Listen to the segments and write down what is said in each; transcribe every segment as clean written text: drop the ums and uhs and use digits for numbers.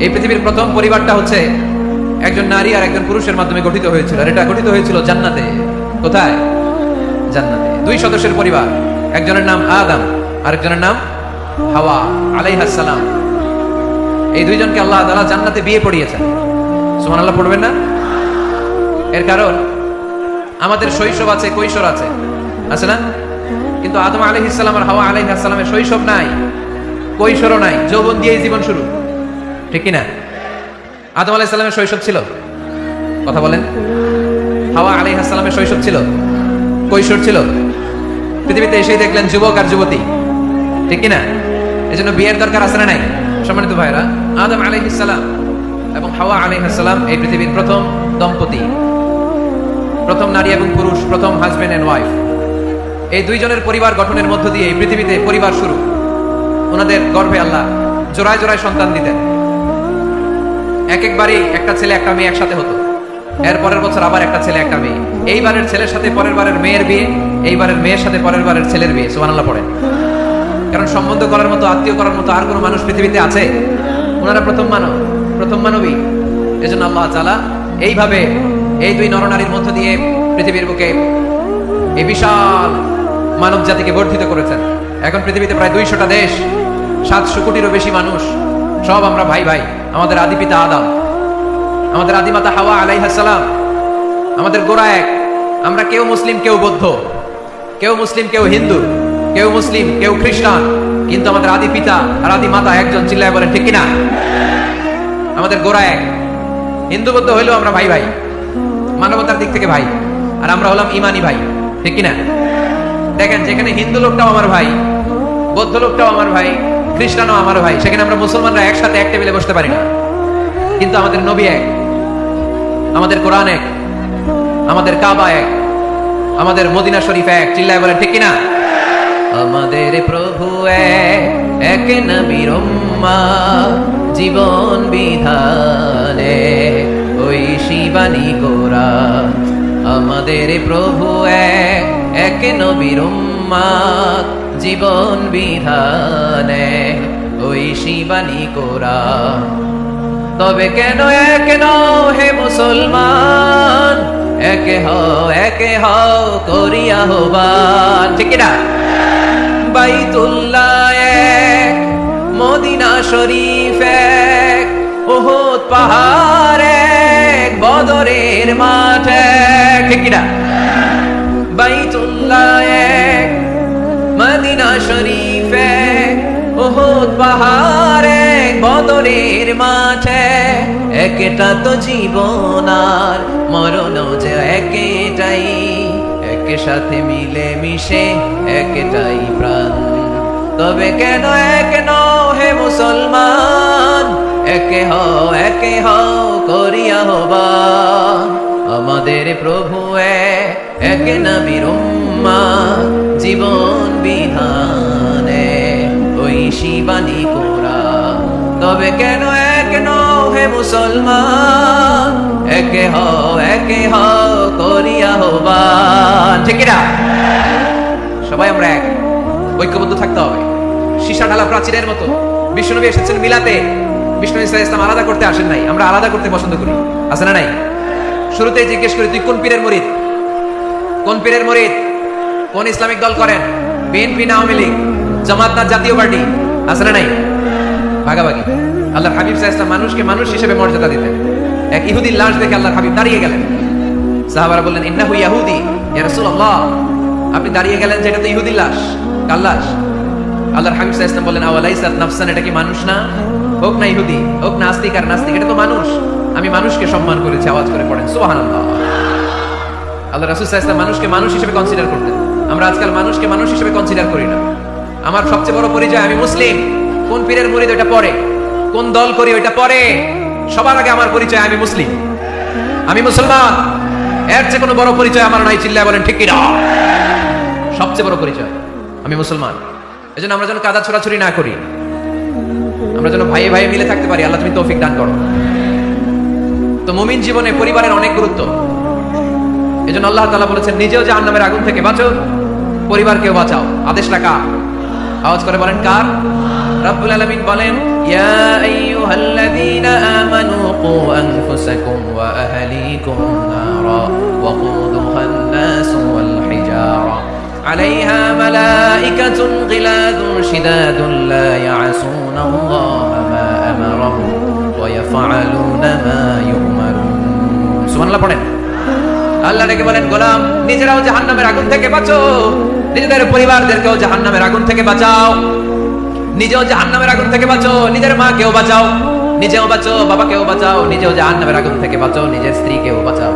এই পৃথিবীর প্রথম পরিবারটা হচ্ছে একজন নারী আর একজন পুরুষের মাধ্যমে গঠিত হয়েছিল, আর এটা গঠিত হয়েছিল জান্নাতে। কোথায়? জান্নাতে। দুই সদস্যের পরিবার, একজনের নাম আদম, আরেকজনের নাম হাওয়া আলাইহিস সালাম। এই দুইজনকে আল্লাহ তাআলা জান্নাতে বিয়ে পড়িয়েছেন। সুবহানাল্লাহ পড়বেন না? এর কারণ আমাদের শৈশব আছে, কৈশোর আছে, আছে না? কিন্তু আদম আলাইহিস সালাম আর হাওয়া আলাইহিস সালামের শৈশব নাই, কৈশোরও নাই, যৌবন দিয়েই জীবন শুরু, ঠিক কি না? আদম আলাইহিস সালামের শৈশব ছিল, কথা বলেন। হাওয়া আলাইহিস সালামের শৈশব ছিল, কৈশোর ছিল। পৃথিবীতে এসেই দেখলেন যুবক আর যুবতী, ঠিক কি না? এজন্য বিয়ের দরকার আছে না নাই? সম্মানিত ভাইরা, আদম আলাইহিস সালাম এবং হাওয়া আলাইহিস সালাম এই পৃথিবীর প্রথম দম্পতি, প্রথম নারী এবং পুরুষ, প্রথম হাজবেন্ড এন্ড ওয়াইফ। এই দুইজনের পরিবার গঠনের মধ্য দিয়ে এই পৃথিবীতে পরিবার শুরু। ওনাদের গর্ভে আল্লাহ জোড়ায় জোড়ায় সন্তান দিতেন। এক একবারই একটা ছেলে একটা মেয়ে একসাথে হতো। এর পরের বছর আবার একটা ছেলে একটা মেয়ে। এইবারের ছেলের সাথে পরের বারের মেয়ের বিয়ে, এইবারের মেয়ের সাথে পরের বারের ছেলের বিয়ে। সুবহানাল্লাহ পড়েন। কারণ সম্বন্ধ করার মতো, আত্মীয় করার মতো আর কোনো মানুষ পৃথিবীতে আছে? ওনারা প্রথম মানব, প্রথম মানবী। এজন্য আল্লাহ তাআলা এইভাবে এই দুই নরনারীর মধ্য দিয়ে পৃথিবীর বুকে এই বিশাল মানব জাতিকে বর্ধিত করেছেন। এখন পৃথিবীতে প্রায় 200টা দেশ, 700 কোটিরও বেশি মানুষ, সব আমরা ভাই ভাই। আমাদের আদি পিতা আদম, আমাদের আদিমাতা হাওয়া আলাইহিস সালাম, আমাদের গোড়া এক। আমরা কেউ মুসলিম, কেউ বৌদ্ধ, কেউ মুসলিম, কেউ হিন্দু, কেউ মুসলিম, কেউ খ্রিস্টান, কিন্তু আমাদের আদি পিতা আর আদি মাতা একজন। চিল্লায় বলেন ঠিক কিনা? আমাদের গোড়া এক। হিন্দু বৌদ্ধ হইলেও আমরা ভাই ভাই, মানবতার দিক থেকে ভাই। আর আমরা হলাম ইমানি ভাই, ঠিক কিনা? দেখেন, যেখানে হিন্দু লোকটাও আমার ভাই, বৌদ্ধ লোকটাও আমার ভাই, খ্রিস্টানও আমার ভাই, সেখানে আমরা মুসলমানরা একসাথে এক টেবিলে বসতে পারি না। কিন্তু আমাদের নবী এক, আমাদের কোরআন এক, আমাদের কাবা এক, আমাদের মদিনা শরীফ এক। চিল্লায় বলেন ঠিক কিনা? আমাদের প্রভু এক, এক নবীর উম্মাহ, জীবন বিধানে ওই শিবানী কোরআন। আমাদের প্রভু এক, এক নবীর উম্মাহ, জীবন বিধানে ওই শিবানী কোরআন। তবে কেন এক নও হে মুসলমান, একে হও করিয়া হবান, ঠিক না? বাইতুল্লাহ এক, মদিনা শরীফ এক, উহুদ পাহাড় এক, বদরের মাঠ এক, ঠিক না? বাইতুল্লাহ এক, মদিনা শরীফ এক, উহুদ পাহাড় এক, বদরের মাঠ এক। একটা তো জীবন আর মরণ যে একটাই, একে সাথে মিলে মিশে একটাই প্রাণ। তবে কেন এক নও হে মুসলমান, একে হও করিয়া হবান। আমাদের প্রভু এক নবীর উম্মাহ, জীবন বিধানে ওই শিবানী কোরআন। তবে কেন এক নও হে মুসলমান, একে হও করিয়া হবান, ঠিক না? সবাই আমরা এক, ঐক্যবদ্ধ থাকতে হবে। সীসা ঢালা প্রাচীরের মতো। বিশ্বনবী এসেছেন মিলাতে, বিষ্ণু ইসলাম আলাদা করতে আসেন নাই। আমরা আলাদা করতে পছন্দ করি, আছে না নাই? শুরুতেই জিজ্ঞেস করি, তুই কোন পীরের মুরিদ? কোন পীরের মুরিদ? কোন ইসলামিক দল করেন? বিএনপি না আওয়ামী লীগ, জামাত না জাতীয় পার্টি, আছে না নাই? ভাগাভাগি। আল্লাহর হাবিব সাল্লাল্লাহু আলাইহি ওয়াসাল্লাম মানুষকে মানুষ হিসেবে মর্যাদা দিতেন। এক ইহুদির লাশ দেখে আল্লাহর হাবিব দাঁড়িয়ে গেলেন। সাহাবারা বললেন, ইন্নাহু ইয়াহুদি, ইয়া রাসূলুল্লাহ, আপনি দাঁড়িয়ে গেলেন যে এটা তো ইহুদির লাশ, কার লাশ? আল্লাহর হাবিব সাল্লাল্লাহু আলাইহি ওয়াসাল্লাম বললেন, আওয়ালাইসাত নাফসান, এটা কি মানুষ না? হোক না ইহুদি, হোক না আস্তিক আর নাস্তিক, এটা তো মানুষ। আমি মানুষকে সম্মান করেছি। আওয়াজ করে পড়েন সুবহানাল্লাহ। আল্লাহ রাসূল সাল্লাল্লাহু আলাইহি ওয়াসাল্লাম মানুষকে মানুষ হিসেবে কনসিডার করতেন। আমরা আজকাল মানুষকে মানুষ হিসেবে কনসিডার করি না। আমার সবচেয়ে বড় পরিচয় আমি মুসলিম। কোন পীরের মুরিদ ওটা পরে, কোন দল করি ওটা পরে। সবার আগে আমার পরিচয় আমি মুসলিম, আমি মুসলমান। এর চেয়ে কোনো বড় পরিচয় আমার নাই। চিল্লায় বলেন ঠিক কিনা? সবচেয়ে বড় পরিচয় আমি মুসলমান। এজন্য আমরা যেন কাদা ছোড়াছুরি না করি, আমরা যেন ভাইয়ে ভাইয়ে মিলে থাকতে পারি। আল্লাহ তুমি তৌফিক দান করো। তো মুমিন জীবনে পরিবারের অনেক গুরুত্ব। এজন্য আল্লাহ তাআলা বলেছেন, নিজেও জাহান্নামের আগুন থেকে বাঁচো, পরিবারকেও বাঁচাও। আদেশটা কার? আওয়াজ করে বলেন কার? রব্বুল আলামিন বলেন, ইয়া আইয়ুহাল্লাযীনা أنفسكم وأهليكم نارا وقودها الناس والحجارة عليها ملائكة غلاظ شداد لا يعصون الله ما أمرهم ويفعلون ما يؤمرون سبحان الله পড়েন আল্লাহ ডেকে বলেন গোলাম নিজেরাও জাহান্নামের আগুন থেকে বাঁচো নিজেদের পরিবারদেরকেও জাহান্নামের আগুন থেকে বাঁচাও নিজেও জাহান্নামের আগুন থেকে বাঁচো নিজের মাকেও বাঁচাও নিজেও বাঁচো বাবাকেও বাঁচাও নিজেও জাহান্নামের আগুন থেকে বাঁচো নিজের স্ত্রীকেও বাঁচাও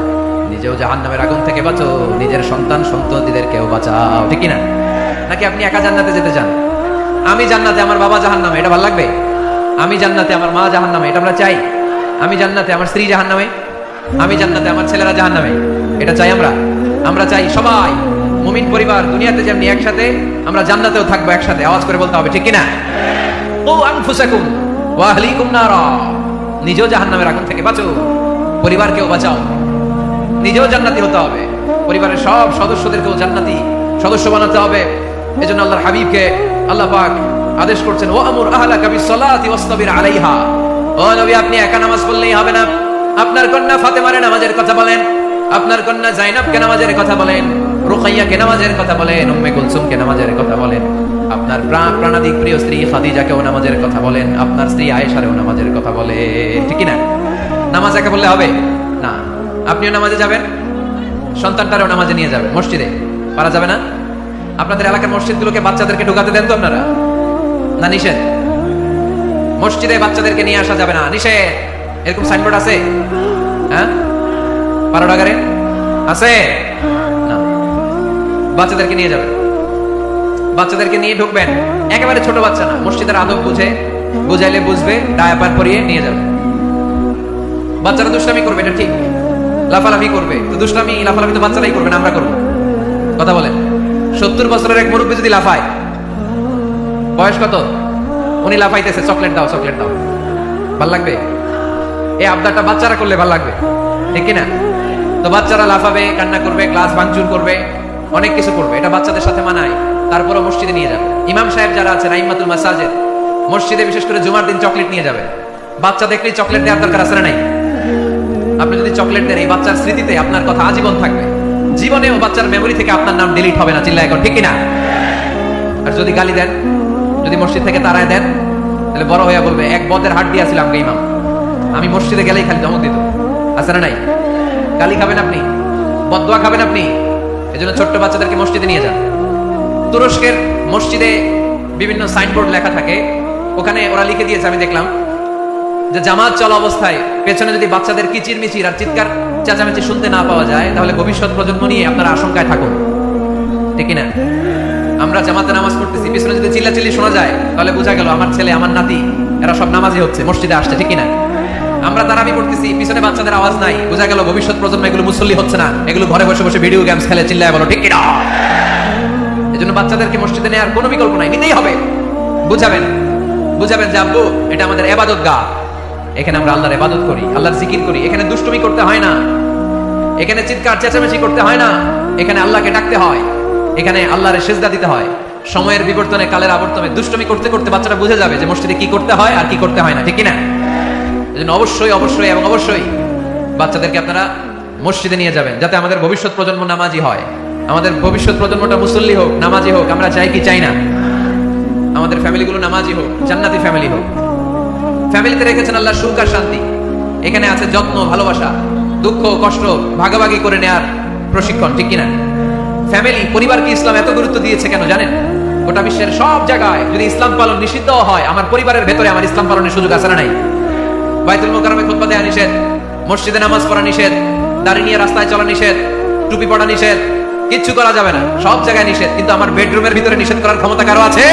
নিজেও জাহান্নামের আগুন থেকে বাঁচো নিজের সন্তান সন্ততিদেরকেও বাঁচাও ঠিক কি না নাকি আপনি একা জান্নাতে যেতে চান আমি জান্নাতে আমার বাবা জাহান্নামে এটা ভালো লাগবে আমি জান্নাতে আমার মা জাহান্নামে এটা আমরা চাই আমি জান্নাতে আমার স্ত্রী জাহান্নামে আমি জান্নাতে আমার ছেলেরা জাহান্নামে এটা চাই আমরা চাই সবাই মুমিন পরিবার দুনিয়াতে যেমনি একসাথে আমরা জান্নাতেও থাকবো একসাথে আওয়াজ করে বলতে হবে ঠিক কি না ও আনফুসাকুম ওয়া আহলিকুম নারা নিজেও জাহান্নামের আগুন থেকে বাঁচো পরিবারকেও বাঁচাও নিজেও জান্নাতি হতে হবে পরিবারের সব সদস্যদেরকেও জান্নাতি সদস্য বানাতে হবে এজন্য আল্লাহর হাবিবকে আল্লাহ পাক আদেশ করছেন ও আমুর আহলাকা বিসসালাতি ওয়াসতাবির আলাইহা ও নবী আপনি একা নামাজ পড়লেই হবে না আপনার কন্যা ফাতেমার নামাজের কথা বলেন আপনার কন্যা জাইনাবকে নামাজের কথা বলেন রুকাইয়াকে নামাজের কথা বলেন উম্মে কুলসুমকে নামাজের কথা বলেন আপনার প্রাণাধিক প্রিয় স্ত্রী খাদিজাকেও নামাজের কথা বলেন আপনার স্ত্রী আয়েশারেও নামাজের কথা বলে ঠিক কি না নামাজ একা বললে হবে না আপনিও নামাজে যাবেন সন্তানটারও নামাজে নিয়ে যাবেন মসজিদে পারা যাবে না আপনাদের এলাকার মসজিদগুলোকে বাচ্চাদেরকে ঢোকাতে দেন তো আপনারা না নিষেধ মসজিদে বাচ্চাদেরকে নিয়ে আসা যাবে না নিষেধ এরকম সাইনবোর্ড আছে হ্যাঁ পারোডাগারে আছে না বাচ্চাদেরকে নিয়ে যাবেন বাচ্চাদেরকে নিয়ে ঢুকবেন একেবারে ছোট বাচ্চা না মসজিদের আদব বুঝাইলে বুঝবে ডায়াপার পরিয়ে নিয়ে যাবে বাচ্চারা দুষ্টামি করবে এটা ঠিক লাফালাফি করবে তো দুষ্টামি লাফালাফি তো বাচ্চারাই করবে না আমরা করবো কথা বলেন 70 বছরের এক মুরব্বী যদি লাফায় বয়স কত উনি লাফাইতেছে চকলেট দাও ভাল লাগবে এই আবদারটা বাচ্চারা করলে ভাল লাগবে ঠিক না তো বাচ্চারা লাফাবে কান্না করবে ক্লাস ভাঙচুর করবে অনেক কিছু করবে এটা বাচ্চাদের সাথে মানায় তারপরে মসজিদে নিয়ে যাবে ইমাম সাহেব যারা আছেন আইম্মাতুল মাসাজিদ মসজিদে বিশেষ করে জুমার দিন চকলেট নিয়ে যাবে বাচ্চা দেখলেই চকলেট দেওয়ার দরকার আছে না নাই আপনি যদি চকলেট দেন এই বাচ্চার স্মৃতিতে আপনার কথা আজীবন থাকবে জীবনেও বাচ্চার মেমোরি থেকে আপনার নাম ডিলিট হবে না চিল্লায় এখন ঠিক কিনা আর যদি গালি দেন যদি মসজিদ থেকে তাড়ায় দেন তাহলে বড় হইয়া বলবে এক বদের হাট দিয়েছিলাম গে ইমাম আমি মসজিদে গেলেই খালি ধমক দিত আছে না নাই গালি খাবেন আপনি বদদোয়া খাবেন আপনি এজন্য ছোট্ট বাচ্চাদেরকে মসজিদে নিয়ে যান তুরস্কের মসজিদে বিভিন্ন সাইনবোর্ড লেখা থাকে ওখানে ওরা লিখে দিয়েছে আমি দেখলাম যে জামাত চলা অবস্থায় পেছনে যদি বাচ্চাদের কিচির মিচির আর চিৎকার চেঁচামেচি শুনতে না পাওয়া যায় তাহলে ভবিষ্যৎ প্রজন্ম নিয়ে আপনারা আশঙ্কায় থাকুন ঠিক না আমরা জামাতে নামাজ পড়তেছি পিছনে যদি চিল্লাচিল্লি শোনা যায় তাহলে বোঝা গেল আমার ছেলে আমার নাতি এরা সব নামাজি হচ্ছে মসজিদে আসছে ঠিক না আমরা তারাবি পড়তেছি পিছনে বাচ্চাদের আওয়াজ নাই বোঝা গেল ভবিষ্যৎ প্রজন্ম এগুলো মুসল্লি হচ্ছে না এগুলো ঘরে বসে বসে ভিডিও গেমস খেলে চিল্লায় বলো ঠিক না এজন্য বাচ্চাদেরকে মসজিদে নেওয়ার কোনো বিকল্প নাই নিতেই হবে বুঝাবেন যে আব্বু এটা আমাদের ইবাদত গাহ এখানে আমরা আল্লাহর ইবাদত করি আল্লাহর জিকির করি এখানে দুষ্টুমি করতে হয় না এখানে চিৎকার চেঁচামেচি করতে হয় না এখানে আল্লাহকে ডাকতে হয় এখানে আল্লাহর সিজদা দিতে হয় সময়ের বিবর্তনে কালের আবর্তনে দুষ্টুমি করতে করতে বাচ্চারা বুঝে যাবে যে মসজিদে কি করতে হয় আর কি করতে হয় না ঠিক কি না এজন্য অবশ্যই বাচ্চাদেরকে আপনারা মসজিদে নিয়ে যাবেন যাতে আমাদের ভবিষ্যৎ প্রজন্ম নামাজি হয় আমাদের ভবিষ্যৎ প্রজন্মটা মুসল্লি হোক নামাজি হোক আমরা চাই কি চাই না আমাদের ফ্যামিলিগুলো নামাজি হোক জান্নাতি ফ্যামিলি হোক ফ্যামিলিতে রেখেছেন আল্লাহ সুখ আর শান্তি এখানে আছে যত্ন ভালোবাসা দুঃখ কষ্ট ভাগাভাগি করে নেয়ার প্রশিক্ষণ ঠিক কিনা ফ্যামিলি পরিবারকে ইসলাম এত গুরুত্ব দিয়েছে কেন জানেন গোটা বিশ্বের সব জায়গায় যদি ইসলাম পালন নিষিদ্ধ হয় আমার পরিবারের ভেতরে আমার ইসলাম পালনের সুযোগ আছে না নাই বাইতুল মুকাররমে খুতবা দেয়া নিষেধ মসজিদে নামাজ পড়া নিষেধ দাড়ি নিয়ে রাস্তায় চলা নিষেধ টুপি পড়া নিষেধ কিচ্ছু করা যাবে না সব জায়গায় নিষেধ কিন্তু আমার বেডরুমের ভিতরে নিষেধ করার ক্ষমতা কারো আছে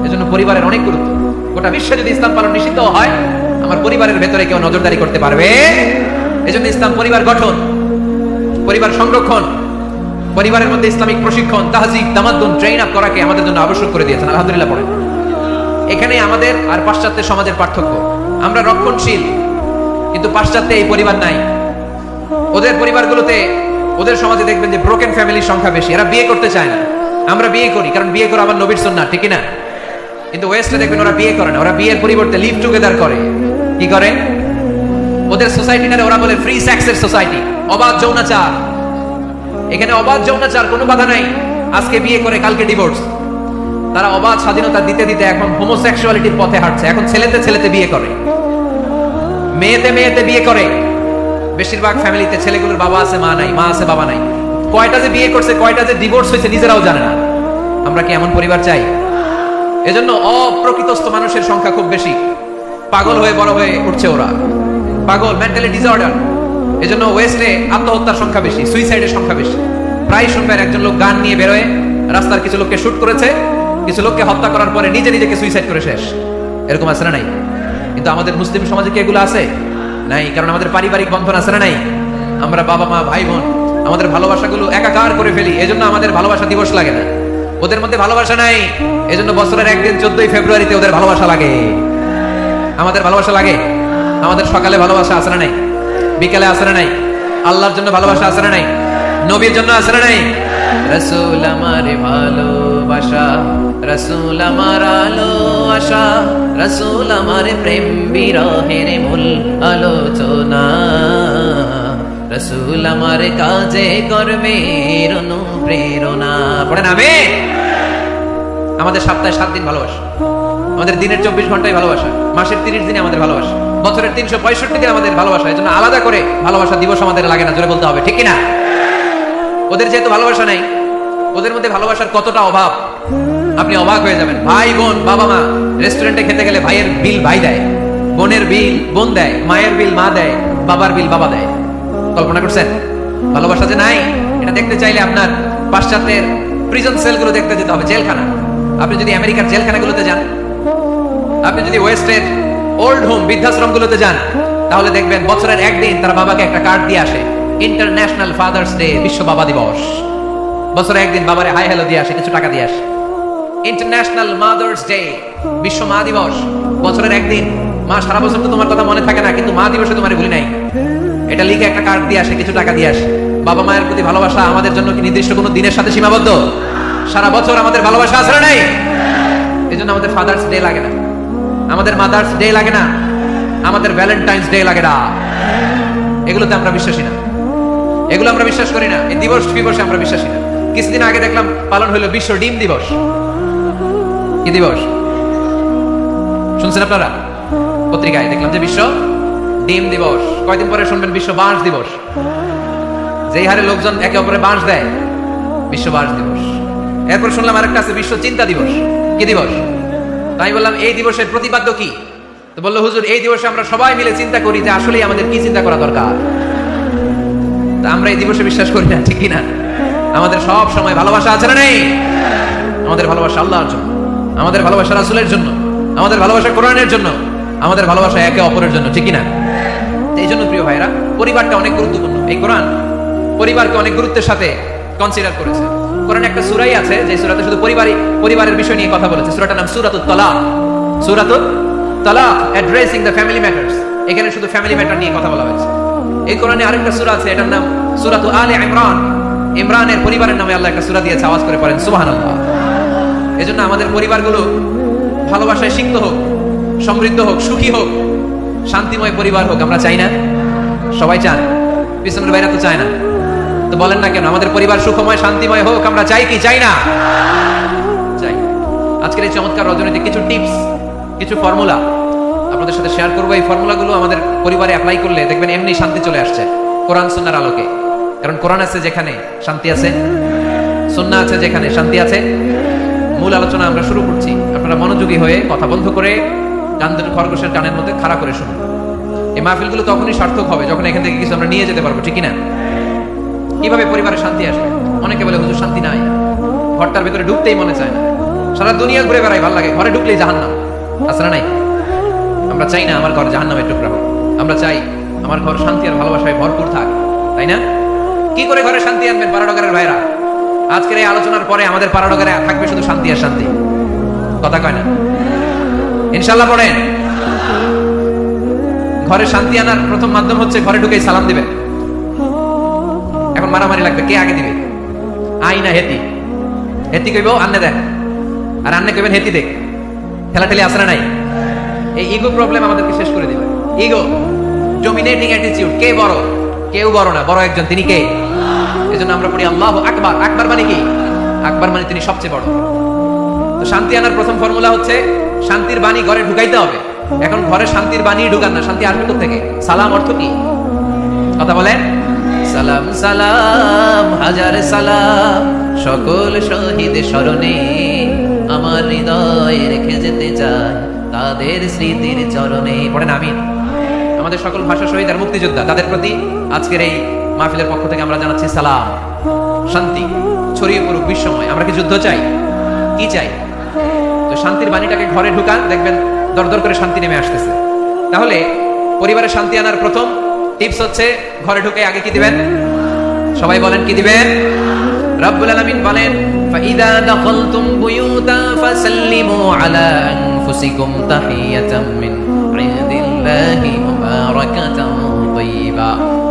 এজন্য পরিবারের অনেক গুরুত্ব গোটা বিশ্বে যদি ইসলাম পালন নিষিদ্ধ হয় আমার পরিবারের ভেতরে কেউ নজরদারি করতে পারবে এজন্য ইসলাম পরিবার গঠন পরিবার সংরক্ষণ পরিবারের মধ্যে ইসলামিক প্রশিক্ষণ তাহজিব তামাদ্দুন ট্রেন আপ করাকে আমাদের জন্য আবশ্যক করে দিয়েছেন আলহামদুলিল্লাহ পড়েন এখানে আমাদের আর পাশ্চাত্যের সমাজের পার্থক্য আমরা রক্ষণশীল কিন্তু পাশ্চাত্যে এই পরিবার নাই ওদের পরিবারগুলোতে ওদের সমাজে দেখবেন যে ব্রোকেন ফ্যামিলির সংখ্যা বেশি এরা বিয়ে করতে চায় না আমরা বিয়ে করি কারণ বিয়ে করা আমার নবীর সুন্নাহ ঠিক না কিন্তু ওয়েস্টে দেখবেন ওরা বিয়ে করে না ওরা বিয়ের পরিবর্তে লিভ টুগেদার করে কি করে ওদের সোসাইটিটারে ওরা বলে ফ্রি সেক্সের সোসাইটি, অবাধ যৌনাচার। এখানে অবাধ যৌনাচার, কোনো বাধা নাই। আজকে বিয়ে করে কালকে ডিভোর্স। তারা অবাধ স্বাধীনতা দিতে দিতে এখন হোমোসেক্সুয়ালিটির পথে হাঁটছে। এখন ছেলেতে ছেলেতে বিয়ে করে, মেয়েতে মেয়েতে বিয়ে করে। বেশিরভাগ ফ্যামিলিতে ছেলেগুলোর বাবা আছে মা নাই, মা আছে বাবা নাই। কয়টা যে বিয়ে করছে, কয়টা যে ডিভোর্স হয়েছে নিজেরাও জানে না। আমরা কি এমন পরিবার চাই? এজন্য অপ্রকৃতস্থ মানুষের সংখ্যা খুব বেশি। পাগল হয়ে বড় হয়ে উঠছে ওরা, পাগল, মেন্টালি ডিসঅর্ডার। এজন্য ওয়েস্টে আত্মহত্যার সংখ্যা বেশি, সুইসাইডের সংখ্যা বেশি। প্রায় শুনবেন একজন লোক গান নিয়ে বেরোয়, রাস্তার কিছু লোককে শুট করেছে, কিছু লোককে হত্যা করার পরে নিজে নিজেকে সুইসাইড করে শেষ। এরকম আছে না নাই? কিন্তু আমাদের মুসলিম সমাজে কি এগুলো আছে? নাই। কারণ আমাদের পারিবারিক বন্ধন আছে না নাই? আমরা বাবা মা ভাই বোন আমাদের ভালোবাসাগুলো একাকার করে ফেলি। এজন্য আমাদের ভালোবাসা দিবস লাগে না। ওদের মধ্যে ভালোবাসা নাই, এজন্য বছরের একদিন 14 ফেব্রুয়ারিতে ওদের ভালোবাসা লাগে। আমাদের ভালোবাসা লাগে। আমাদের সকালে ভালোবাসা আছে না নাই? বিকালে আছে না নাই? আল্লাহর জন্য ভালোবাসা আছে না নাই? নবীর জন্য আছে না নাই? রাসূল আমার ভালোবাসা, রাসূল আমার আলো আশা, রাসূল আমার প্রেম বিরহের মূল আলোচনা, রাসূল আমার কাজে কর্মের অনুপ্রেরণা। পড়েন আমিন। আমাদের সপ্তাহে 7 দিন ভালোবাসা, আমাদের দিনের 24 ঘন্টায় ভালোবাসা, মাসের 30 দিনে আমাদের ভালোবাসা, বছরের 365 দিনে আমাদের ভালোবাসা। এই জন্য আলাদা করে ভালোবাসা দিবস আমাদের লাগে না, জোরে বলতে হবে, ঠিক কিনা? ওদের যেহেতু ভালোবাসা নাই, ওদের মধ্যে ভালোবাসার কতটা অভাব আপনি অবাক হয়ে যাবেন। ভাই বোন, বাবা মা রেস্টুরেন্টে খেতে গেলে ভাইয়ের বিল ভাই দেয়, বোনের বিল বোন দেয়, মায়ের বিল মা দেয়, বাবার বিল বাবা দেয়। কল্পনা করছেন? ভালোবাসা যে নাই, এটা দেখতে চাইলে আপনার পাশ্চাত্যের প্রিজন সেলগুলো দেখতে যেতে হবে, জেলখানা। আপনি যদি আমেরিকার জেলখানাগুলোতে যান, আপনি যদি ওয়েস্টের ওল্ড হোম বৃদ্ধাশ্রমগুলোতে যান, তাহলে দেখবেন বছরের একদিন তার বাবাকে একটা কার্ড দিয়ে আসে, ইন্টারন্যাশনাল ফাদার্স ডে, বিশ্ব বাবা দিবস। বছরে একদিন বাবারে হাই হ্যালো দিয়ে আসে, কিছু টাকা দিয়ে আসে। ইন্টারন্যাশনাল মাদার্স ডে, বিশ্ব মা দিবস। বছরের একদিন। মা সারা বছর তো তোমার কথা মনে থাকে না, কিন্তু মা দিবসে তোমার ভুলি নাই, এটা লিখে একটা কার্ড দিয়ে আসে, কিছু টাকা দিয়ে আসে। বাবা মায়ের প্রতি ভালোবাসা আমাদের জন্য কি নির্দিষ্ট কোনো দিনের সাথে সীমাবদ্ধ? সারা বছর আমাদের ভালোবাসা আছে না নাই? এই জন্য আমাদের ফাদার্স ডে লাগে না, আমাদের মাদার্স ডে লাগে না, আমাদের ভ্যালেন্টাইন্স ডে লাগে না। এগুলোতে আমরা বিশ্বাসী না, এগুলো আমরা বিশ্বাস করি না। এই দিবস দিবসে আমরা বিশ্বাসী না। কিছুদিন আগে দেখলাম পালন হলো বিশ্ব ডিম দিবস। কি দিবস শুনছেন আপনারা? পত্রিকায় দেখলাম যে বিশ্ব ডিম দিবস। কয়দিন পরে শুনবেন বিশ্ব বাঁশ দিবস। যেই হারে লোকজন একে অপরে বাঁশ দেয়, বিশ্ব বাঁশ দিবস। এরপর শুনলাম আরেকটা আছে বিশ্ব চিন্তা দিবস। কি দিবস? তাই বললাম এই দিবসের প্রতিপাদ্য কি? তো বললো হুজুর এই দিবসে আমরা সবাই মিলে চিন্তা করি যে আসলে আমাদের কি চিন্তা করা দরকার। তা আমরা এই দিবসে বিশ্বাস করি না, ঠিক কিনা? আমাদের সব সময় ভালোবাসা আছে না নেই? আমাদের ভালোবাসা আল্লাহর জন্য, আমাদের ভালোবাসা রাসূলের জন্য, আমাদের ভালোবাসা কোরআনের জন্য, আমাদের ভালোবাসা একে অপরের জন্য, ঠিক কিনা? এই জন্য প্রিয় ভাইরা, পরিবারটা অনেক গুরুত্বপূর্ণ। এই কোরআন পরিবারকে অনেক গুরুত্বের সাথে কনসিডার করেছে। কোরআনে একটা সূরাই আছে যে সূরাতে শুধু পরিবারের বিষয় নিয়ে কথা বলেছে। সূরাটার নাম সূরাতুত তালাক। সূরাতুত তালাক, অ্যাড্রেসিং দ্য ফ্যামিলি ম্যাটার্স। এখানে শুধু ফ্যামিলি ম্যাটার নিয়ে কথা বলা হয়েছে। এই কোরআনে আরেকটা সূরা আছে, এটার নাম সূরাতুল আলে ইমরান। ইমরানের পরিবারের নামে আল্লাহ একটা সূরা দিয়েছে, আওয়াজ করে পড়েন সুবহানাল্লাহ। এজন্য আমাদের পরিবারগুলো ভালোবাসায় সিক্ত হোক, সমৃদ্ধ হোক, সুখী হোক, শান্তিময় পরিবার হোক। আমরা চাই না? সবাই চান? পিছনের বাইরে তো চায় না। তো বলেন না কেন? আমাদের পরিবার সুখময় শান্তিময় হোক, আমরা চাই কি চাই না? চাই। আজকের এই চমৎকার রজনীতে কিছু টিপস, কিছু ফর্মুলা আপনাদের সাথে শেয়ার করবো। এই ফর্মুলাগুলো আমাদের পরিবারে অ্যাপ্লাই করলে দেখবেন এমনি শান্তি চলে আসছে কোরআন সুন্নাহর আলোকে। কারণ কোরআন আছে যেখানে শান্তি আছে, সুন্নাহ আছে যেখানে শান্তি আছে। মূল আলোচনা আমরা শুরু করছি। আপনারা মনোযোগী হয়ে কথা বন্ধ করে কান দুটো খরগোশের কানের মধ্যে খাড়া করে শুনুন। এই মাহফিলগুলো তখনই সার্থক হবে যখন এখান থেকে কিছু আমরা নিয়ে যেতে পারবো, ঠিক কিনা? কিভাবে পরিবারে শান্তি আসবে? অনেকে বলে হুজুর শান্তি নাই, ঘরটার ভিতরে ঢুকতেই মনে চায় না, সারা দুনিয়া ঘুরে বেড়াই, ভালো লাগে, ঘরে ঢুকলেই জাহান্নাম। আছে না নাই? আমরা চাই না আমার ঘর জাহান্নামের টুকরা হোক। আমরা চাই আমার ঘর শান্তি আর ভালোবাসায় ভরপুর থাক, তাই না? কি করে ঘরে শান্তি আনবেন পাড়াডগারের ভাইরা? আজকের এই আলোচনার পরে আমাদের পাড়াডগারে থাকবে শুধু শান্তি আর শান্তি। কথা কয় না? ইনশাআল্লাহ পড়েন। ঘরে শান্তি আনার প্রথম মাধ্যম হচ্ছে ঘরে ঢুকেই সালাম দিবে। এখন মারামারি লাগবে, কে আগে দিবে? আই না হেতি? হেতি কইব আন্নে দেন, আর আন্নে কইবেন হেতি দেখ। ঠেলাঠেলি আসে না নাই? এই ইগো প্রবলেম আমাদেরকে শেষ করে দিবে। Ego dominating attitude. কে বড়? কেউ বড় না, বড় একজন, তিনি কে? এজন্য আমরা পড়ি আল্লাহু আকবার। আকবার মানে কি? আকবার মানে তিনি সবচেয়ে বড়। তো শান্তি আনার প্রথম ফর্মুলা হচ্ছে শান্তির বাণী ঘরে ঢুকাইতে হবে। এখন ঘরে শান্তির বাণী ঢুকান না, শান্তি আসবে কোথা থেকে? সালাম অর্থ কি? কথা বলেন। সালাম সালাম হাজার সালাম সকল শহীদ স্মরণে, আমার হৃদয়ে রেখে যেতে চাই তাদের স্মৃতির চরণে। পড়েন আমিন। আমাদের সকল ভাষা শহীদ আর মুক্তিযোদ্ধা, তাদের প্রতি আজকের এই মাহফিলের পক্ষ থেকে আমরা জানাচ্ছি সালাম। শান্তি ছড়িয়ে পড়ুক বিশ্বময়। আমরা কি যুদ্ধ চাই? কি চাই? তো শান্তির বাণীটাকে ঘরে ঢুকান, দেখবেন দরদর করে শান্তি নেমে আসতেছে। তাহলে পরিবারে শান্তি আনার প্রথম টিপস হচ্ছে ঘরে ঢুকে আগে কি দিবেন? সবাই বলেন কি দিবেন? রব্বুল আলামিন বলেন ফাইদা দাখালতুম বুয়ুতা ফাসাল্লিমু আলা আনফুসিকুম তাহিয়াতাম মিন ইনদিল্লাহি মুবারাকাতান তাইয়্যিবা।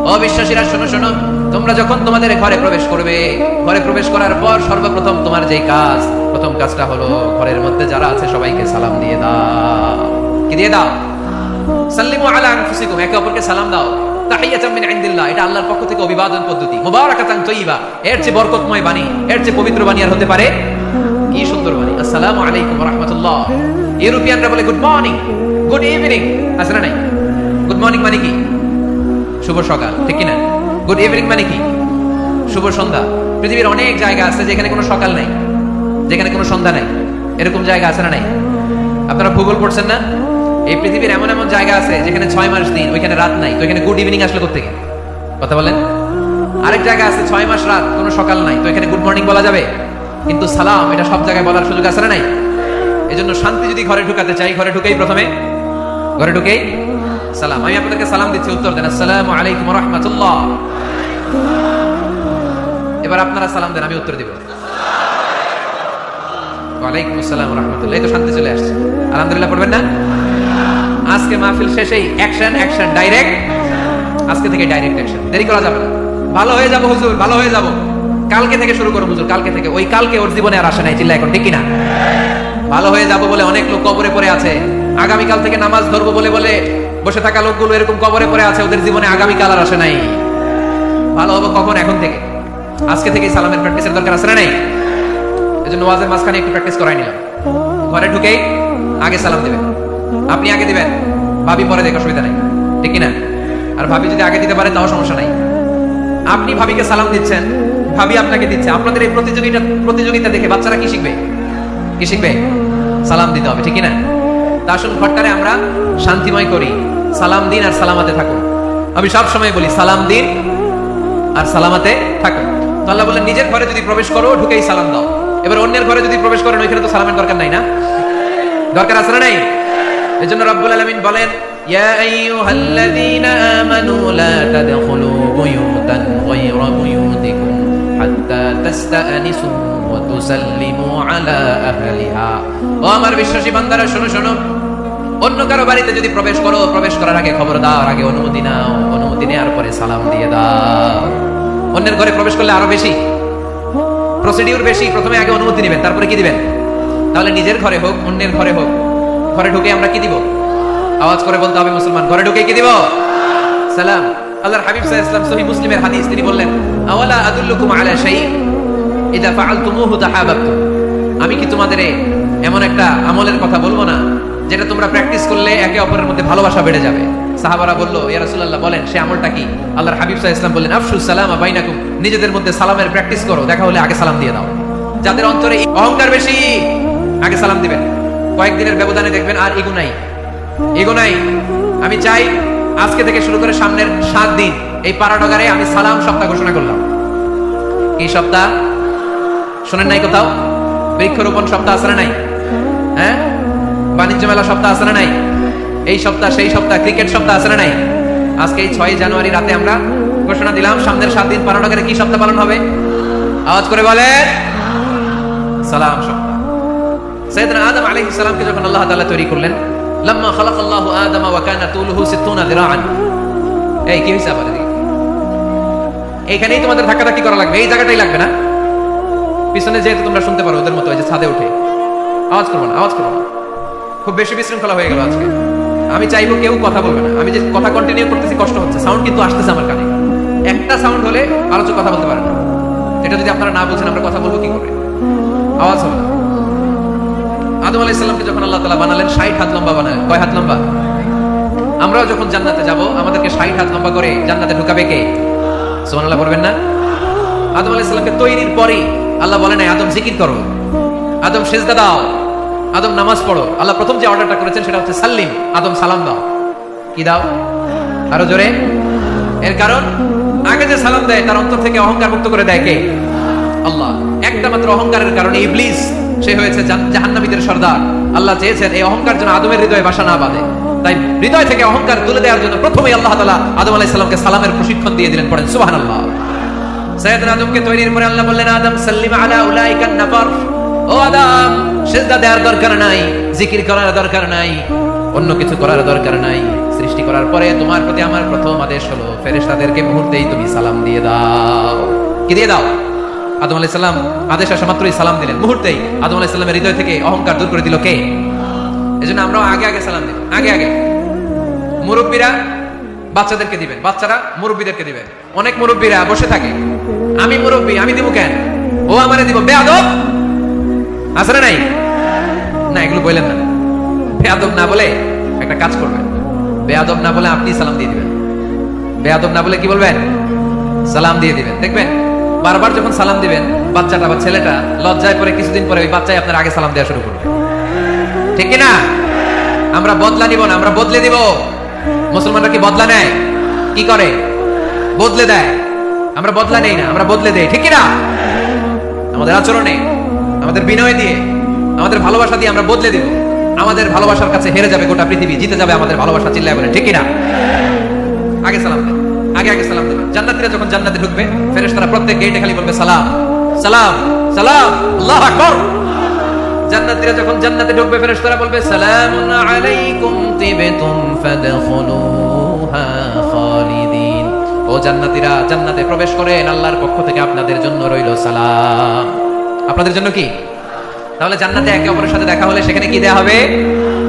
ও বিশ্বাসীরা শোনো শোনো, তোমরা যখন তোমাদের ঘরে প্রবেশ করবে, ঘরে প্রবেশ করার পর সর্বপ্রথম তোমার যেই কাজ, প্রথম কাজটা হলো ঘরের মধ্যে যারা আছে সবাইকে সালাম দিয়ে দাও। কি দিয়ে দাও? সাল্লিমু আলা আনফুসিকুম, একে অপরকে সালাম দাও। তাহিয়াতাম মিন ইনদিল্লাহ, এটা আল্লাহর পক্ষ থেকে অভিবাদন পদ্ধতি। মুবারাকাতান তাইয়্যিবা, এর চেয়ে বরকতময় বাণী, এর চেয়ে পবিত্র বাণী আর হতে পারে? কি সুন্দর বাণী। আসসালামু আলাইকুম ওয়া রাহমাতুল্লাহ। ইউরোপিয়ানরা বলে গুড মর্নিং, গুড ইভিনিং, আছে না নাই? গুড মর্নিং মানে কি? শুভ সকাল, ঠিক কি না? গুড ইভিনিং মানে কি? শুভ সন্ধ্যা। পৃথিবীর অনেক জায়গা আছে যেখানে কোনো সকাল নাই, যেখানে কোনো সন্ধ্যা নাই। এরকম জায়গা আছে না নাই? আপনারা ভূগোল পড়ছেন না? এই পৃথিবীর এমন এমন জায়গা আছে যেখানে 6 মাস দিন, ওইখানে রাত নাই। তো এখানে গুড ইভিনিং আসলে কোথেকে? কথা বলেন। আরেক জায়গা আছে 6 মাস রাত, কোনো সকাল নাই। তো এখানে গুড মর্নিং বলা যাবে? কিন্তু সালাম এটা সব জায়গায় বলার সুযোগ আছে না নাই? এজন্য শান্তি যদি ঘরে ঢুকাতে চাই, ঘরে ঢুকেই প্রথমে, ঘরে ঢুকেই সালাম। আমি আপনাদেরকে সালাম দিচ্ছি, উত্তর দেন আসসালামু আলাইকুম ওয়া রাহমাতুল্লাহ। এবার আপনারা সালাম দেন, আমি উত্তর দিব। ওয়ালাইকুম আসসালাম ওয়া রাহমাতুল্লাহ। এই তো শান্তি চলে আসছে। আলহামদুলিল্লাহ পড়বেন না? আজকে মাহফিল শেষেই অ্যাকশন, অ্যাকশন, ডাইরেক্ট। আজকে থেকে ডাইরেক্ট অ্যাকশন, দেরি করা যাবে না। ভালো হয়ে যাব হুজুর, ভালো হয়ে যাব। কালকে থেকে শুরু করো হুজুর, কালকে থেকে। ওই কালকে ওর জীবনে আর আসে নাই, চিল্লা এখন, ঠিক কিনা? ভালো হয়ে যাব বলে অনেক লোক কবরে পড়ে আছে। আগামীকাল থেকে নামাজ ধরবো বলে বলে বসে থাকা লোকগুলো এরকম কবরে পড়ে আছে, ওদের জীবনে আগামীকাল আর আসে নাই। ভালো হবো কখন? এখন থেকে। আজকে থেকেই সালামের প্র্যাকটিসের দরকার আছে না নাই? এজন্য ওয়াজের মাঝখানে একটু প্র্যাকটিস করাই নিলাম। ঘরে ঢুকেই আগে সালাম দিবেন। আপনি আগে দিবেন, ভাবি পরে দেখো, অসুবিধা নাই, ঠিক কিনা? আর ভাবি যদি আগে দিতে পারে তাও সমস্যা নাই। আপনি ভাবিকে সালাম দিচ্ছেন, ভাবি আপনাকে দিচ্ছে। আপনাদের এই প্রতিযোগিতা দেখে বাচ্চারা কি শিখবে? কি শিখবে? সালাম দিতে হবে, ঠিক কিনা? তা আসুন ঘরটারে আমরা শান্তিময় করি। সালাম দিন আর সালামাতে থাকুন। আমি সব সময় বলি সালাম দিন আর সালামাতে থাকুন। তো আল্লাহ বলেন নিজের ঘরে যদি প্রবেশ করো ঢুকেই সালাম দাও। এবার অন্যের ঘরে যদি প্রবেশ করেন ওইখানে তো সালামের দরকার নাই না? দরকার আছে না নাই? এজন্য রব্বুল আলামিন বলেন ইয়া আইয়ুহাল্লাযীনা আমানু লা তাদখুলু বুয়ুতান গায়রা বুয়ুতিকুম হাত্তা তাস্তানিসু ওয়া তুসাল্লিমু আলা আহলিহা। ও আমার বিশ্বাসী বান্দারা শোনো শোনো, অন্য কারো বাড়িতে যদি প্রবেশ করো, প্রবেশ করার আগে খবরদার আগে অনুমতি নাও। অনুমতি নেওয়ার পরে সালাম দিয়ে দাও। অন্যের ঘরে প্রবেশ করলে আরো বেশি প্রসিডিউর বেশি। প্রথমে আগে অনুমতি নেবেন, তারপরে কি দিবেন? তাহলে নিজের ঘরে হোক, অন্যের ঘরে হোক, ঘরে ঢুকে আমরা কি দিব? আওয়াজ করে বলতে হবে মুসলমান, ঘরে ঢুকে কি দিব? সালাম। আল্লাহর হাবিব সাল্লাল্লাহু আলাইহি ওয়াসাল্লাম সহিহ মুসলিমের হাদিস, তিনি বললেন আওয়ালা আদুল্লুকুম আলা শাইইন ইযা ফাআলতুমুহু তাহাবাবতুম। আমি কি তোমাদের এমন একটা আমলের কথা বলবো না যেটা তোমরা প্র্যাকটিস করলে একে অপরের মধ্যে ভালোবাসা বেড়ে যাবে? সাহাবারা বলল ইয়া রাসূলুল্লাহ বলেন সে আমলটা কি? আল্লাহর হাবিব সাল্লাল্লাহু আলাইহি ওয়াসাল্লাম বললেন আফশু সালামা বাইনাকুম, নিজেদের মধ্যে সালামের প্র্যাকটিস করো। দেখা হলে আগে সালাম দিয়ে দাও। যাদের অন্তরে অহংকার বেশি আগে সালাম দিবেন। কয়েকদিনের ব্যবধানে দেখবেন আর ইগো নাই, ইগো নাই। আমি চাই আজকে থেকে শুরু করে সামনের 7 দিন এই পারাডগারে আমি সালাম সপ্তাহ ঘোষণা করলাম। কি সপ্তাহ? শোনেন নাই কোথাও? বৃক্ষরোপণ সপ্তাহ আছে না নাই? হ্যাঁ, বাণিজ্য মেলা সপ্তাহ আছে না নাই? এই সপ্তাহ সেই সপ্তাহ ক্রিকেট সপ্তাহ আছে না নাই? আজকে এই 6 জানুয়ারি রাতে আমরা ঘোষণা দিলাম সামনের 7 দিন পারাডগারে কি সপ্তাহ পালন হবে? আওয়াজ করে বলেন, সালাম সপ্তাহ। সাইয়েদনা আদম আলাইহিস সালামকে যখন আল্লাহ তাআলা তৈরি করলেন, লাম্মা খালাকাল্লাহু আদামা ওয়া কানা তুলুহু 60 যিরাআন। এই কি হিসাব আছে? এইখানেই তোমাদের ধাক্কাধাক্কি করা লাগবে, এই জায়গাটাই লাগবে না? পিছনে যেহেতু তোমরা শুনতে পারো ওদের মতো, এই যে ছাদে উঠে আওয়াজ করবো না, আওয়াজ করবো না। খুব বেশি বিশৃঙ্খলা হয়ে গেল আজকে। আমি চাইবো কেউ কথা বলবে না, আমি যে কথা কন্টিনিউ করতেছি কষ্ট হচ্ছে, সাউন্ড কিন্তু আসতেছে আমার কানে, একটা সাউন্ড হলে আলোচক কথা বলতে পারে না। এটা যদি আপনারা না বলছেন আমরা কথা বলবো কি করে? আওয়াজ হবে না। আদম আলাইহিস সালামকে যখন আল্লাহ তাআলা বানালেন 60 হাত লম্বা বানালেন। কয় হাত লম্বা? আমরাও যখন জান্নাতে যাব আমাদেরকে 60 হাত লম্বা করে জান্নাতে ঢুকাবে কে? সুবহানাল্লাহ বলবেন না? আদম আলাইহিস সালামকে তৈরির পরেই আল্লাহ বলে নাই আদম জিকির করো, আদম সিজদা দাও, আদম নামাজ পড়ো। আল্লাহ প্রথম যে অর্ডারটা করেছেন সেটা হচ্ছে সাল্লিম, আদম সালাম দাও। কি দাও? আরো জোরে। এর কারণ আগে যে সালাম দেয় তার অন্তর থেকে অহংকার মুক্ত করে দেয় কে? আল্লাহ। একটা মাত্র অহংকারের কারণে ইবলিস সে হয়েছে জাহান্নামীদের সর্দার। আল্লাহ চেয়েছেন এই অহংকার যেন আদমের হৃদয়ে বাসা না বাঁধে, তাই হৃদয় থেকে অহংকার তুলে দেওয়ার জন্য প্রথমেই আল্লাহ তাআলা আদম আলাইহিস সালামকে সালামের প্রশিক্ষণ দিয়ে দিলেন। পড়েন সুবহানাল্লাহ। সাইয়েদনা আদমকে তৈরির পরে আল্লাহ বললেন আদম সাল্লিম আলা উলাইকান নাফার, ও আদম সিজদা দেওয়ার দরকার নাই, জিকির করার দরকার নাই, অন্য কিছু করার দরকার নাই। সৃষ্টি করার পরে তোমার প্রতি আমার প্রথম আদেশ হলো ফেরেশতাদেরকে মুহূর্তেই তুমি সালাম দিয়ে দাও। কি দিয়ে দাও? আদম আলাইহিস সালাম আদেশ আসা মাত্রই সালাম দিলেন, মুহূর্তেই আদম আলাইহিস সালামের হৃদয় থেকে অহংকার দূর করে দিল কে? এজন্য আমরাও আগে আগে সালাম দিই, আগে আগে। মুরব্বীরা বাচ্চাদেরকে দিবেন, বাচ্চারা মুরব্বীদেরকে দিবেন। অনেক মুরব্বীরা বসে থাকে, আমি মুরব্বী আমি দিব কেন, ও আমারে দিব, বেয়াদব আসলে নাই না, এগুলো বললেন না। বেয়াদব না বলে একটা কাজ করবেন, বেয়াদব না বলে আপনি সালাম দিয়ে দিবেন। বেয়াদব না বলে কি বলবেন? সালাম দিয়ে দিবেন। দেখবেন বারবার যখন সালাম দিবেন বাচ্চাটা বা ছেলেটা লজ্জায় পরে কিছুদিন পরে ওই বাচ্চাই আপনার আগে সালাম দেওয়া শুরু করবে, ঠিক কিনা? আমরা বদলা নিব না, আমরা বদলে দিব। মুসলমানরা কি বদলা নেয়? কি করে? বদলে দেয়। আমরা বদলা নেই না, আমরা বদলে দেই, ঠিক কিনা? আমাদের আচরণে, আমাদের বিনয় দিয়ে, আমাদের ভালোবাসা দিয়ে আমরা বদলে দিব। আমাদের ভালোবাসার কাছে হেরে যাবে গোটা পৃথিবী, জিতে যাবে আমাদের ভালোবাসা। চিল্লায় বলেন ঠিক কিনা? আগে সালাম দেন, আগে আগে সালাম দেন। জান্নাতীরা যখন জান্নাতে ঢুকবে ফেরেশতারা প্রত্যেক গেটে খালি বলবে সালাম সালাম সালাম, আল্লাহু আকবার। জান্নাতীরা যখন জান্নাতে ঢুকবে ফেরেশতারা বলবে সালামুন আলাইকুম তিবতুম ফাদখুলুহা খালিদিন। ও জান্নাতীরা জান্নাতে প্রবেশ করেন, আল্লাহর পক্ষ থেকে আপনাদের জন্য রইল সালাম। আপনাদের জন্য কি? তাহলে জান্নাতে একে অপরের সাথে দেখা হলে সেখানে কি দেয়া হবে?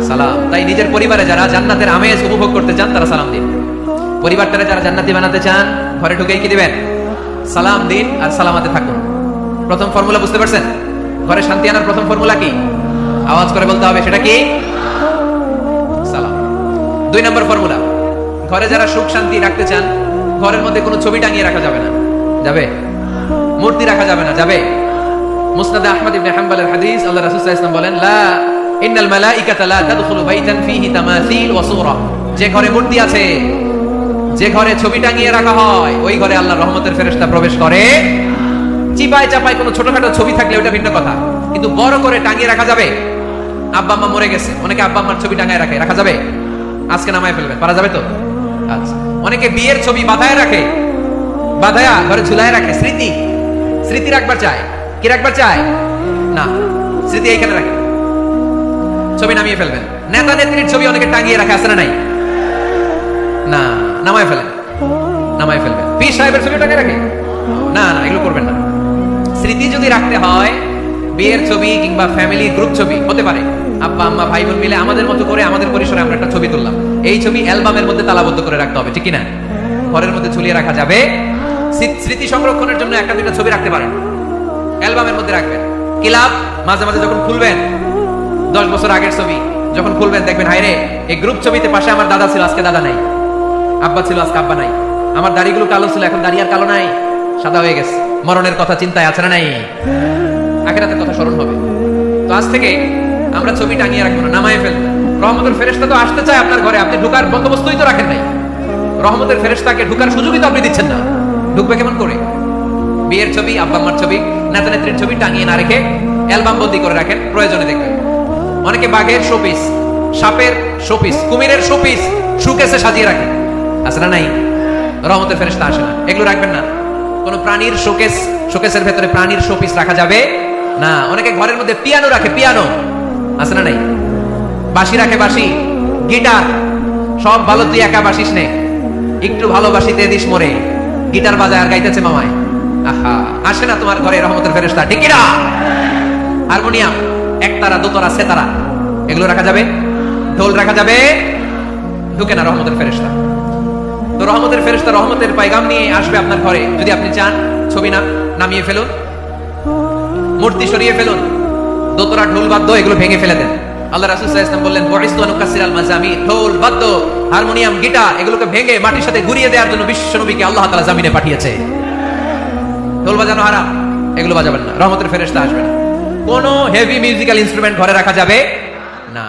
সালাম। তাই নিজের পরিবারে যারা জান্নাতের আমেজ উপভোগ করতে চান তারা সালাম দিন। পরিবারটারে যারা জান্নাতি বানাতে চান ঘরে ঢুকেই কি দিবেন? সালাম দিন আর সালামাতে থাকুন। প্রথম ফর্মুলা বুঝতে পারছেন? ঘরে শান্তি আনার প্রথম ফর্মুলা কি? আওয়াজ করে বলতে হবে, সেটা কি? সালাম। 2 নম্বর ফর্মুলা, ঘরে যারা সুখ শান্তি রাখতে চান ঘরের মধ্যে কোনো ছবি টাঙিয়ে রাখা যাবে না। যাবে? মূর্তি রাখা যাবে না। যাবে? মুসনাদ আহমদ ইবনে হাম্বলের হাদিস, আল্লাহ রাসূল সাল্লাল্লাহু আলাইহি ওয়াসাল্লাম বলেন লা ইন্নাল মালাইকাতা লা তাদখুলু বাইতান ফীহি তামাসিল ওয়া সূরা। যে ঘরে মূর্তি আছে, যে ঘরে ছবি টাঙিয়ে রাখা হয় ওই ঘরে আল্লাহর রহমতের ফেরেশতা প্রবেশ করে। চিপায় চাপায় কোনো ছোটখাটো ছবি থাকলে ওটা ভিন্ন কথা, কিন্তু বড় করে টাঙিয়ে রাখা যাবে? আব্বা আম্মা মরে গেছে, অনেকে আব্বা আম্মার ছবি টাঙায় রাখে, রাখা যাবে? আজকে নামায় ফেলবেন, পারা যাবে তো? আচ্ছা। অনেকে বিয়ের ছবি বাঁধায় রাখে, বাঁধায়া ঘরে ঝুলায় রাখে, স্মৃতি স্মৃতি রাখবার চায়। কি রাখবার চায়? না, স্মৃতি এইখানে রাখে, ছবি নামিয়ে ফেলবেন। নেতা নেত্রীর ছবি অনেকে টাঙিয়ে রাখে, আছে না নাই? না, নামায় ফেলেন, নামায় ফেলবেন। পীর সাহেবের ছবি টাঙিয়ে রাখে? না না, এগুলো করবেন না। স্মৃতি যদি রাখতে হয়, বিয়ের ছবি কিংবা ফ্যামিলি গ্রুপ ছবি হতে পারে, আব্বা আম্মা ভাই বোন মিলে আমাদের মতো করে আমাদের পরিসরে আমরা একটা ছবি তুললাম, এই ছবি অ্যালবামের মধ্যে তালাবদ্ধ করে রাখতে হবে, ঠিক কিনা? ঘরের মধ্যে ঝুলিয়ে রাখা যাবে। স্মৃতি সংরক্ষণের জন্য একটা দুইটা ছবি রাখতে পারেন, অ্যালবামের মধ্যে রাখবেন। কি লাভ? মাঝে মাঝে যখন খুলবেন 10 বছর আগের ছবি যখন খুলবেন দেখবেন হায়রে এই গ্রুপ ছবিতে পাশে আমার দাদা ছিল, আজকে দাদা নাই, আব্বা ছিল, আজকে আব্বা নাই, আমার দাড়িগুলো কালো ছিল, এখন দাড়ি আর কালো নাই, সাদা হয়ে গেছে। মরণের কথা চিন্তায় আছে না নাই? আখিরাতের কথা স্মরণ হবে। তো আজ থেকে আমরা ছবি টাঙিয়ে রাখবো না, নামায় ফেলবো। রহমতের ফেরেশতা তো আসতে চায় আপনার ঘরে, আপনি ঢুকার বন্দোবস্তই তো রাখেন নাই। রহমতের ফেরেশতাকে ঢুকার সুযোগই তো আপনি দিচ্ছেন না, ঢুকবে কেমন করে? বিয়ের ছবি, আব্বা আম্মার ছবি, নেতা নেত্রীর ছবি টাঙিয়ে না রেখে অ্যালবাম বন্দি করে রাখেন, প্রয়োজনে দেখবেন। অনেকে বাঘের শোপিস, সাপের শোপিস, কুমিরের শোপিস শোকেসে সাজিয়ে রাখেন, আছে না নাই? রহমতের ফেরেশতা আসে না, এগুলো রাখবেন না। কোন প্রাণীর শোকেস, শোকেসের ভেতরে প্রাণীর শোপিস রাখা যাবে না। অনেকে ঘরের মধ্যে পিয়ানো রাখে, পিয়ানো, আছে না নাই? বাঁশি রাখে, বাঁশি, গিটার, সব ভালো, তুই একা বাসিস নে, একটু ভালোবাসিতে দিস মরে, গিটার বাজায় আর গাইতেছে মামায়। আহা, আসে না তোমার ঘরে রহমতের ফেরেশতা, ঠিক কিনা? হারমোনিয়াম, একতারা, দোতারা, সেতারা, এগুলো রাখা যাবে? ঢোল রাখা যাবে? ঢুকে না রহমতের ফেরেশতা। তো রহমতের ফেরেশতা রহমতের পায়গাম নিয়ে আসবে আপনার ঘরে। যদি আপনি চান ছবি নামিয়ে ফেলুন, মূর্তি সরিয়ে ফেলুন, দোতরা ঢোল বাদ্য এগুলো ভেঙে ফেলে দেন। আল্লাহ রাসূল সাল্লাল্লাহু আলাইহি ওয়াসাল্লাম বললেন, বুইসতু আন উকাসসিরাল মাজামি, ঢোল বাদ্য হারমোনিয়াম গিটার এগুলোকে ভেঙে মাটির সাথে গুঁড়িয়ে দেওয়ার জন্য বিশ্ব নবীকে আল্লাহ তাআলা জমিনে পাঠিয়েছে। ঢোল বাজানো হারাম, এগুলো বাজাবেন না, রহমতের ফেরেশতা আসবে না। কোনো হেভি মিউজিক্যাল ইনস্ট্রুমেন্ট ঘরে রাখা যাবে না।